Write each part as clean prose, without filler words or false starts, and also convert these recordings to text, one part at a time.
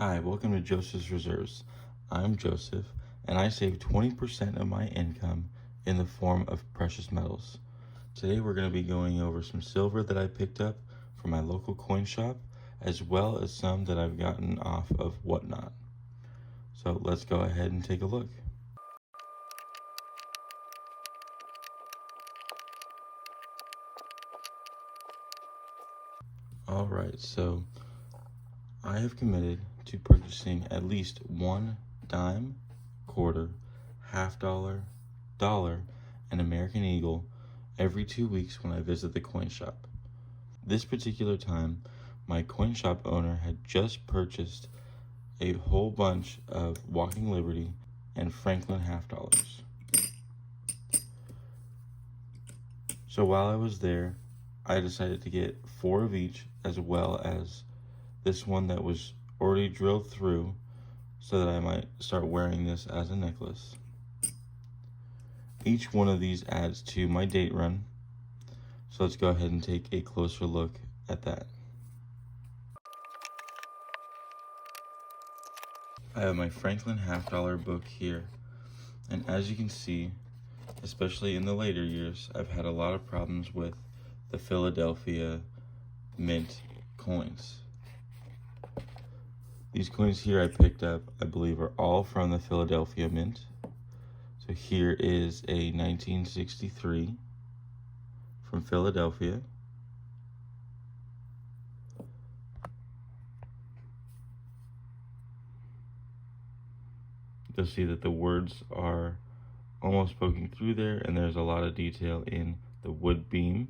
Hi, welcome to Joseph's Reserves. I'm Joseph, and I save 20% of my income in the form of precious metals. Today we're going to be going over some silver that I picked up from my local coin shop, as well as some that I've gotten off of Whatnot. So let's go ahead and take a look. Alright, so I have committed to purchasing at least one dime, quarter, half dollar, dollar, and American Eagle every 2 weeks when I visit the coin shop. This particular time, my coin shop owner had just purchased a whole bunch of Walking Liberty and Franklin half dollars. So while I was there, I decided to get 4 of each, as well as this one that was already drilled through, so that I might start wearing this as a necklace. Each one of these adds to my date run, so let's go ahead and take a closer look at that. I have my Franklin half dollar book here, and as you can see, especially in the later years, I've had a lot of problems with the Philadelphia Mint coins. These coins here I picked up, I believe, are all from the Philadelphia Mint. So here is a 1963 from Philadelphia. You'll see that the words are almost poking through there, and there's a lot of detail in the wood beam,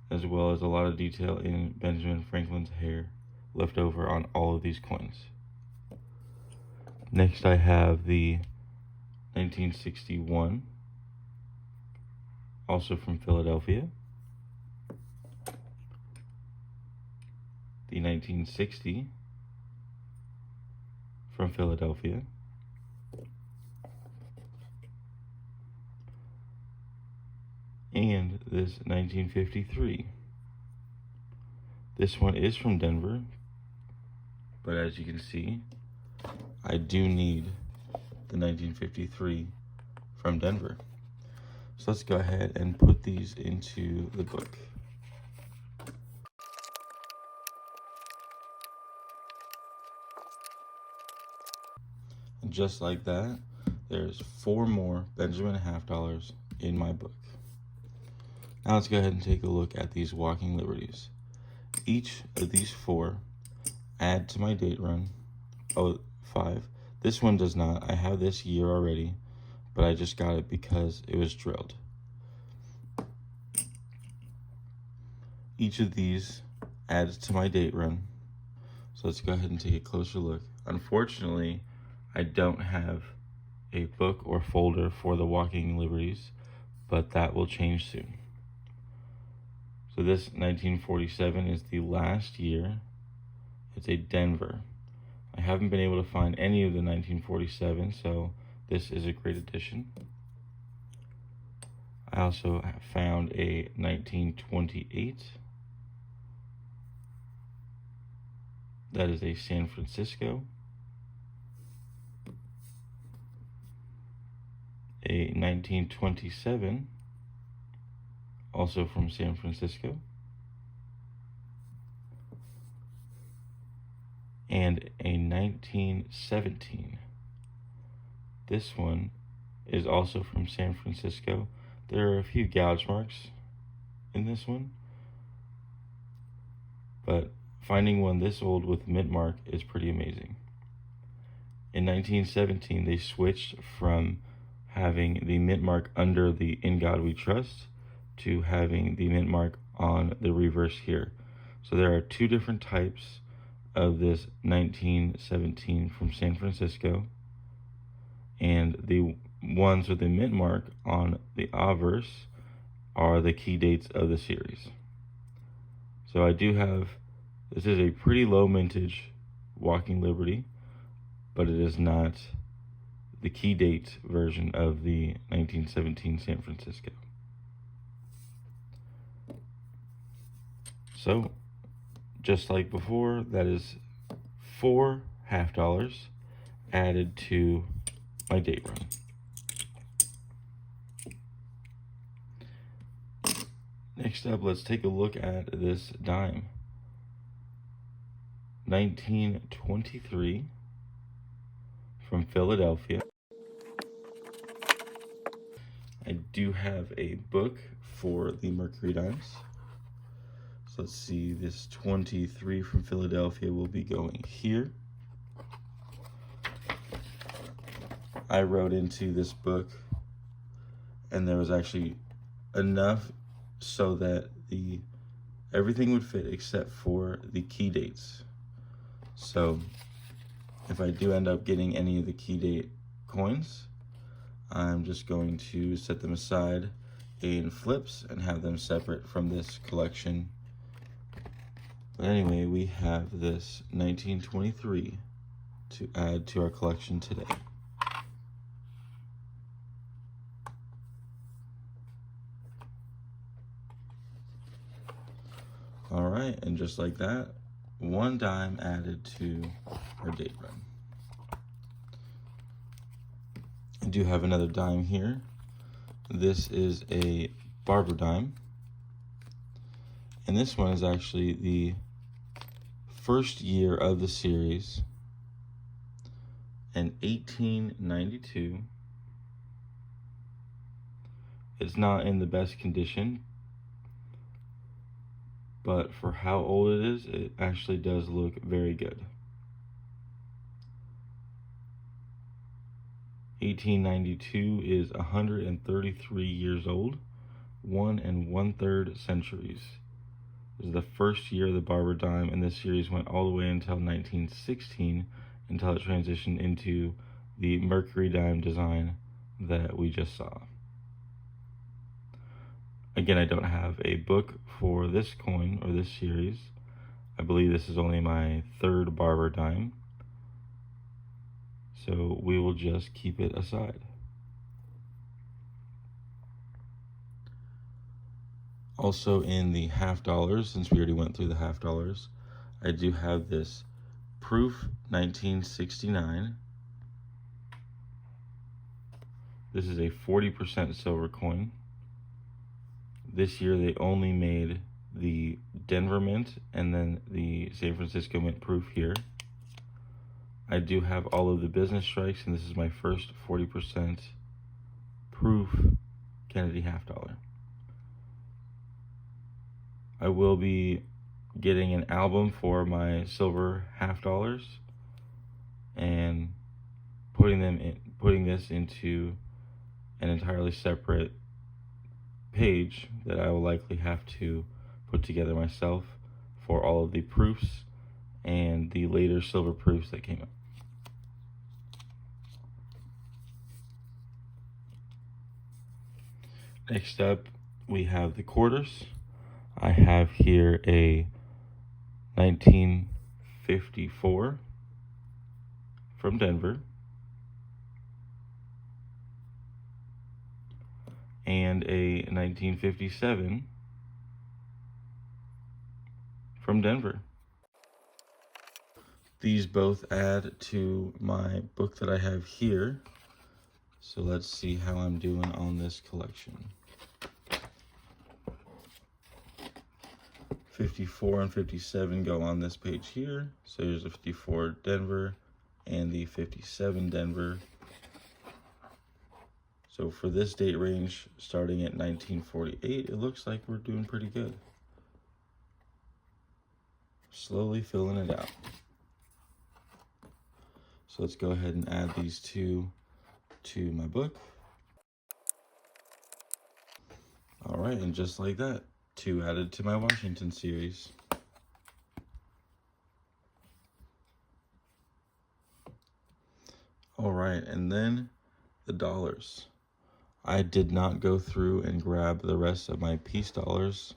as well as a lot of detail in Benjamin Franklin's hair left over on all of these coins. Next I have the 1961, also from Philadelphia. The 1960 from Philadelphia. And this 1953. This one is from Denver, but as you can see, I do need the 1953 from Denver. So let's go ahead and put these into the book. And just like that, there's 4 more Benjamin half dollars in my book. Now let's go ahead and take a look at these Walking Liberties. Each of these 4 add to my date run. Oh, 5. This one does not. I have this year already, but I just got it because it was drilled. Each of these adds to my date run. So let's go ahead and take a closer look. Unfortunately, I don't have a book or folder for the Walking Liberties, but that will change soon. So this 1947 is the last year. It's a Denver. I haven't been able to find any of the 1947, so this is a great addition. I also found a 1928. That is a San Francisco. A 1927, also from San Francisco. And a 1917. This one is also from San Francisco. There are a few gouge marks in this one, but finding one this old with mint mark is pretty amazing. In 1917, they switched from having the mint mark under the "In God We Trust" to having the mint mark on the reverse here. So there are 2 different types of this 1917 from San Francisco, and the ones with the mint mark on the obverse are the key dates of the series. So I do have, this is a pretty low mintage Walking Liberty, but it is not the key date version of the 1917 San Francisco. So just like before, that is 4 half dollars added to my date run. Next up, let's take a look at this dime. 1923 from Philadelphia. I do have a book for the Mercury dimes. So let's see, this 23 from Philadelphia will be going here. I wrote into this book, and there was actually enough so that everything would fit except for the key dates. So if I do end up getting any of the key date coins, I'm just going to set them aside in flips and have them separate from this collection. But anyway, we have this 1923 to add to our collection today. All right, and just like that, 1 dime added to our date run. I do have another dime here. This is a barber dime. And this one is actually the first year of the series in 1892. It's not in the best condition, but for how old it is, it actually does look very good. 1892 is 133 years old, 1 1/3 centuries. This is the first year of the barber dime, and this series went all the way until 1916, until it transitioned into the Mercury dime design that we just saw. Again, I don't have a book for this coin or this series. I believe this is only my 3rd barber dime, so we will just keep it aside. Also in the half dollars, since we already went through the half dollars, I do have this Proof 1969. This is a 40% silver coin. This year they only made the Denver Mint and then the San Francisco Mint proof here. I do have all of the business strikes, and this is my first 40% proof Kennedy half dollar. I will be getting an album for my silver half dollars and putting this into an entirely separate page that I will likely have to put together myself for all of the proofs and the later silver proofs that came up. Next up, we have the quarters. I have here a 1954 from Denver and a 1957 from Denver. These both add to my book that I have here. So let's see how I'm doing on this collection. 54 and 57 go on this page here. So here's the 54 Denver and the 57 Denver. So for this date range, starting at 1948, it looks like we're doing pretty good. Slowly filling it out. So let's go ahead and add these two to my book. All right, and just like that, 2 added to my Washington series. All right, and then the dollars. I did not go through and grab the rest of my piece dollars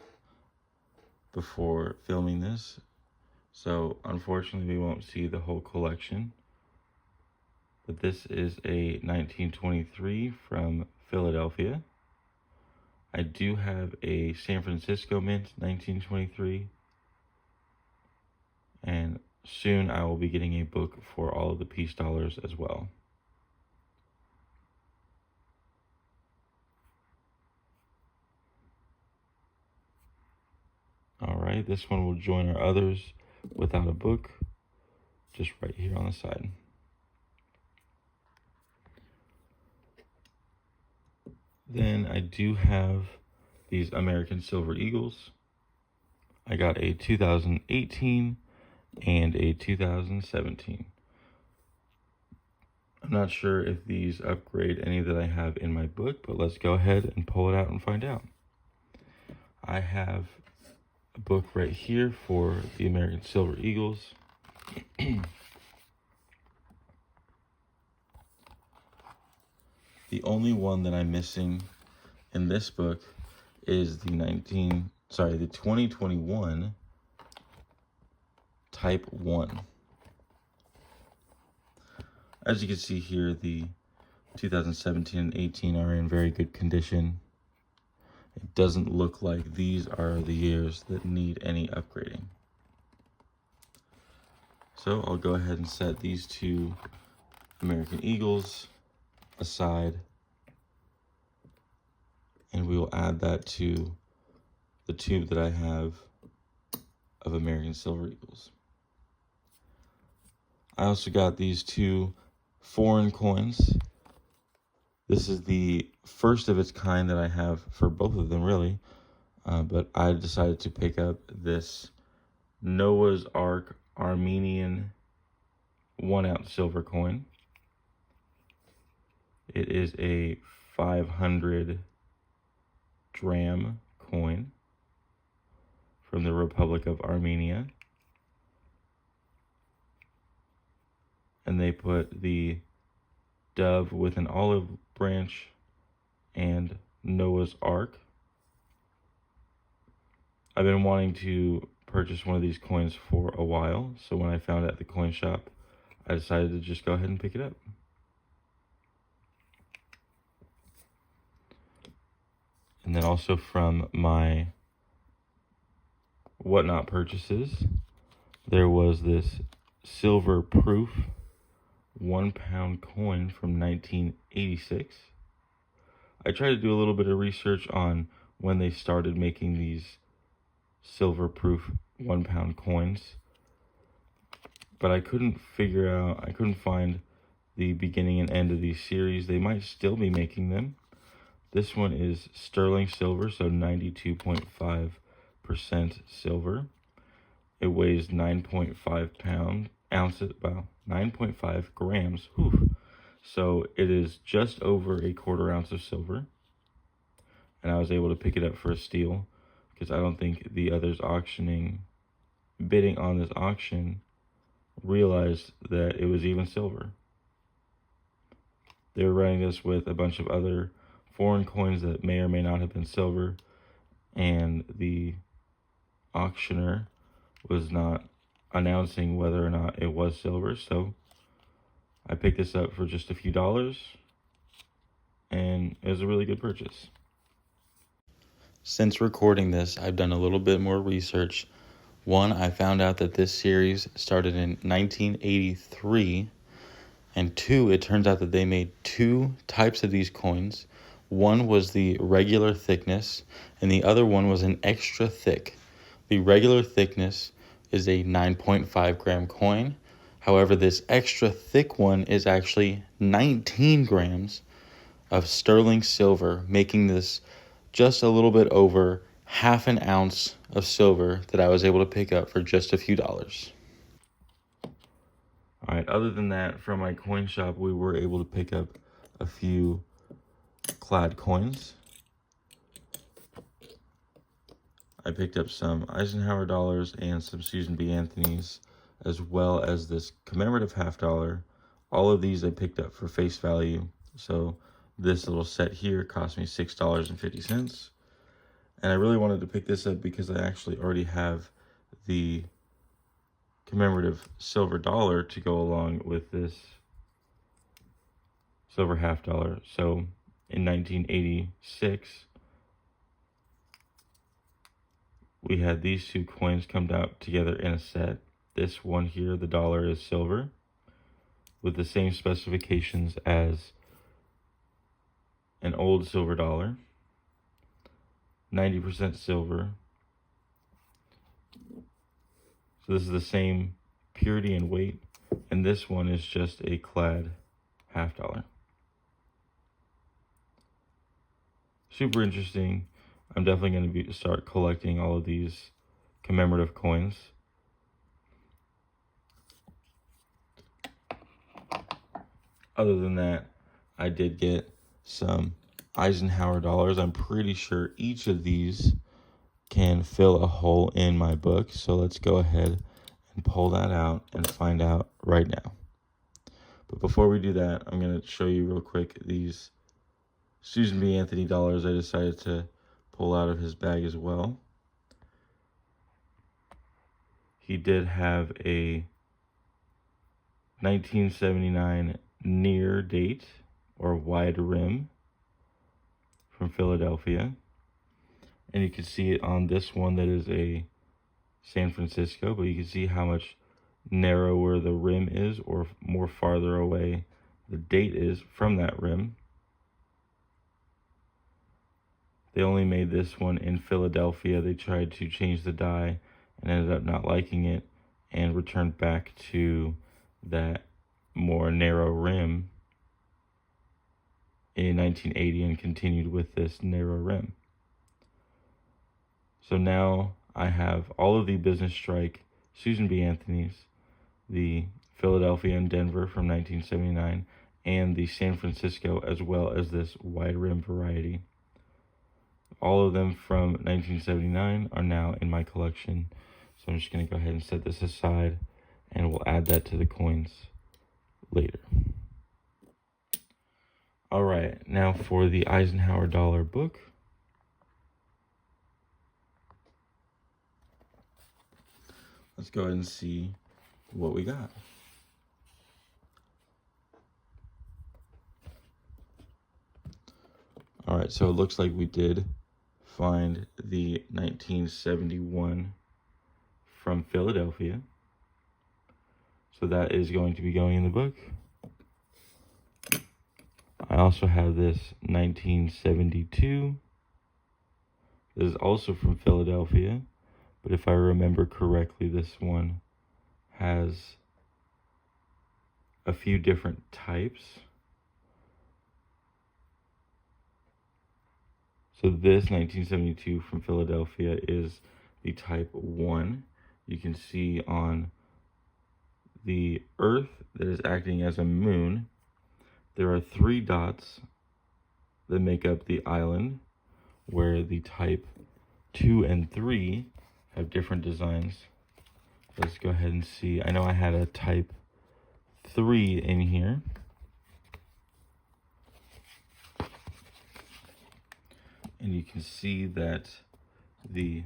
before filming this, so unfortunately we won't see the whole collection. But this is a 1923 from Philadelphia. I do have a San Francisco Mint 1923 and soon I will be getting a book for all of the peace dollars as well. All right, this one will join our others without a book, just right here on the side. Then I do have these American Silver Eagles. I got a 2018 and a 2017. I'm not sure if these upgrade any that I have in my book, but let's go ahead and pull it out and find out. I have a book right here for the American Silver Eagles. The only one that I'm missing in this book is the 2021 Type 1. As you can see here, the 2017 and 18 are in very good condition. It doesn't look like these are the years that need any upgrading. So I'll go ahead and set these two American Eagles aside, and we will add that to the tube that I have of American Silver Eagles. I also got these two foreign coins. This is the first of its kind that I have for both of them, really. But I decided to pick up this Noah's Ark Armenian 1-ounce silver coin. It is a 500 dram coin from the Republic of Armenia. And they put the dove with an olive branch and Noah's Ark. I've been wanting to purchase one of these coins for a while, so when I found it at the coin shop, I decided to just go ahead and pick it up. And then also from my whatnot purchases, there was this silver proof 1 pound coin from 1986. I tried to do a little bit of research on when they started making these silver proof 1 pound coins, but I couldn't find the beginning and end of these series. They might still be making them. This one is sterling silver, so 92.5% silver. It weighs 9.5 ounces, wow, 9.5 grams. Whew. So it is just over a 1/4 ounce of silver. And I was able to pick it up for a steal, because I don't think the others bidding on this auction realized that it was even silver. They were running this with a bunch of other foreign coins that may or may not have been silver, and the auctioneer was not announcing whether or not it was silver. So I picked this up for just a few dollars, and it was a really good purchase. Since recording this, I've done a little bit more research. One, I found out that this series started in 1983, and two, it turns out that they made two types of these coins. One was the regular thickness, and the other one was an extra thick. The regular thickness is a 9.5 gram coin. However, this extra thick one is actually 19 grams of sterling silver, making this just a little bit over 1/2 ounce of silver that I was able to pick up for just a few dollars. All right, other than that, from my coin shop, we were able to pick up a few clad coins. I picked up some Eisenhower dollars and some Susan B. Anthony's, as well as this commemorative $50. All of these I picked up for face value. So this little set here cost me $6.50. And I really wanted to pick this up because I actually already have the commemorative silver dollar to go along with this silver $50. So in 1986, we had these two coins come out together in a set. this one here, the dollar, is silver with the same specifications as an old silver dollar, 90% silver. So this is the same purity and weight, and this one is just a clad half dollar. Super interesting. I'm definitely going to start collecting all of these commemorative coins. Other than that, I did get some Eisenhower dollars. I'm pretty sure each of these can fill a hole in my book. So let's go ahead and pull that out and find out right now. But before we do that, I'm going to show you real quick these Susan B. Anthony dollars I decided to pull out of his bag as well. He did have a 1979 near date or wide rim from Philadelphia. And you can see it on this one that is a San Francisco, but you can see how much narrower the rim is or more farther away the date is from that rim. They only made this one in Philadelphia. They tried to change the die and ended up not liking it and returned back to that more narrow rim in 1980 and continued with this narrow rim. So now I have all of the business strike Susan B. Anthony's, the Philadelphia and Denver from 1979, and the San Francisco, as well as this wide rim variety. All of them from 1979 are now in my collection. So I'm just going to go ahead and set this aside, and we'll add that to the coins later. All right, now for the Eisenhower dollar book. Let's go ahead and see what we got. All right, so it looks like we did find the 1971 from Philadelphia. So that is going to be going in the book. I also have this 1972. This is also from Philadelphia, but if I remember correctly, this one has a few different types. So this 1972 from Philadelphia is the type 1. You can see on the Earth that is acting as a moon, there are 3 dots that make up the island, where the type 2 and 3 have different designs. Let's go ahead and see. I know I had a type 3 in here. And you can see that the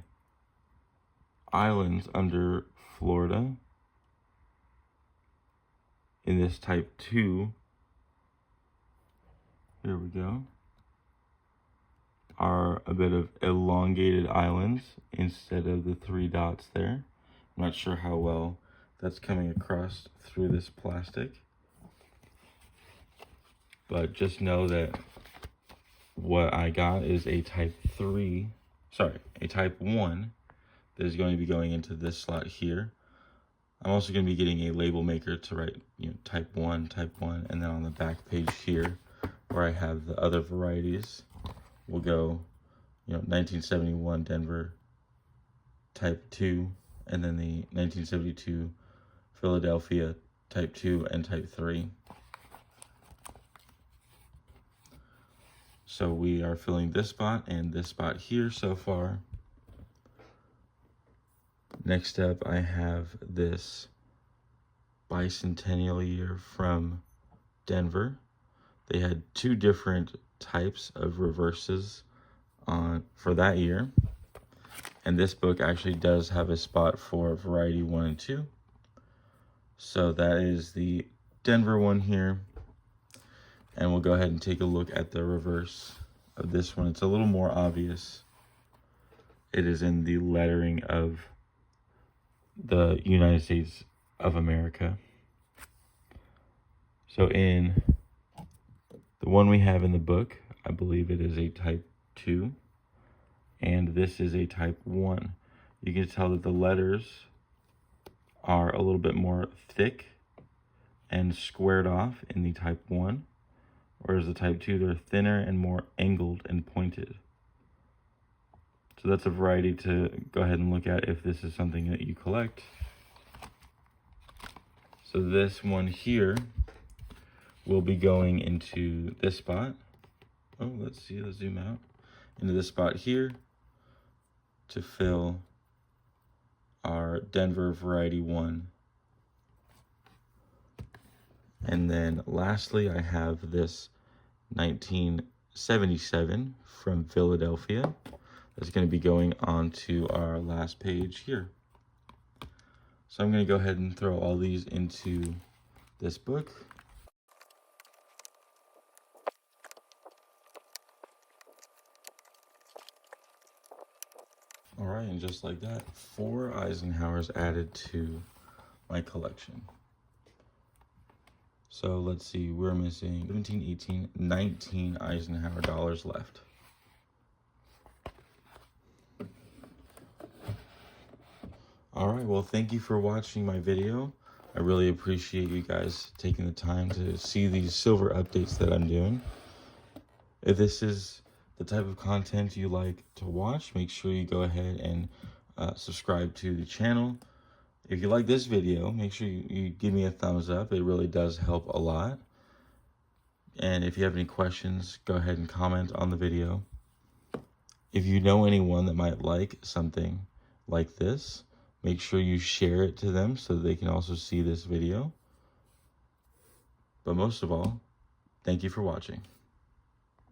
islands under Florida in this type 2, here we go, are a bit of elongated islands instead of the 3 dots there. I'm not sure how well that's coming across through this plastic, but just know that what I got is a type 1 that is going to be going into this slot here. I'm also going to be getting a label maker to write, type 1, and then on the back page here, where I have the other varieties, we'll go, 1971 Denver type 2, and then the 1972 Philadelphia type 2 and type 3. So we are filling this spot and this spot here so far. Next up, I have this bicentennial year from Denver. They had 2 different types of reverses for that year. And this book actually does have a spot for variety 1 and 2. So that is the Denver one here. And we'll go ahead and take a look at the reverse of this one. It's a little more obvious. It is in the lettering of the United States of America. So in the one we have in the book, I believe it is a type 2, and this is a type 1. You can tell that the letters are a little bit more thick and squared off in the type 1, whereas the type 2, they're thinner and more angled and pointed. So that's a variety to go ahead and look at if this is something that you collect. So this one here will be going into this spot. Oh, let's see, let's zoom out. Into this spot here to fill our Denver Variety 1. And then lastly, I have this 1977 from Philadelphia. That's going to be going on to our last page here. So I'm going to go ahead and throw all these into this book. All right, and just like that, 4 Eisenhowers added to my collection. So let's see, we're missing 17, 18, 19 Eisenhower dollars left. All right, well, thank you for watching my video. I really appreciate you guys taking the time to see these silver updates that I'm doing. If this is the type of content you like to watch, make sure you go ahead and subscribe to the channel. If you like this video, make sure you give me a thumbs up. It really does help a lot. And if you have any questions, go ahead and comment on the video. If you know anyone that might like something like this, make sure you share it to them so they can also see this video. But most of all, thank you for watching.